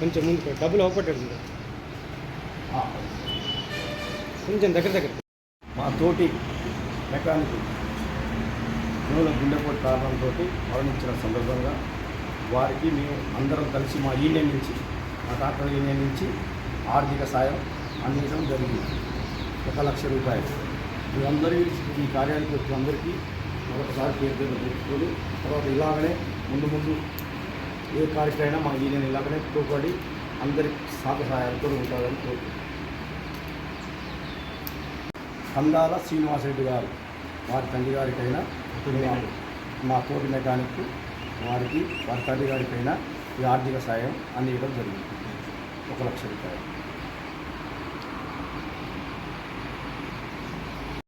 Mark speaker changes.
Speaker 1: కొంచెం ముందుకు డబ్బులు అవపడ్డాడు కొంచెం దగ్గర
Speaker 2: మా తోటి మెకానిక్ గుండెపోటు కారణంతో మరణించిన సందర్భంగా వారికి మేము అందరం కలిసి మా యూనియన్ నుంచి మా డాక్టర్ యూనియన్ నుంచి ఆర్థిక సాయం అందించడం జరిగింది. 1,00,000 రూపాయలు. మీరందరి ఈ కార్యానికి వచ్చిన అందరికీ మరొకసారి పేరు పెట్టుకొని తర్వాత ఇలాగనే ముందు ఏ కార్యక్రమైనా మా యూనియన్ ఇలాగనే తోడ్పడి అందరి సహాయాలతో ఉంటారని కోరుకుంటున్నాను. కందాల శ్రీనివాసరెడ్డి గారు వారి తండ్రి గారికైనా మా తోటి మెకానిక్ వారి తండ్రి గారికైనా ఈ ఆర్థిక సాయం అందించడం జరిగింది. 1,00,000 రూపాయలు.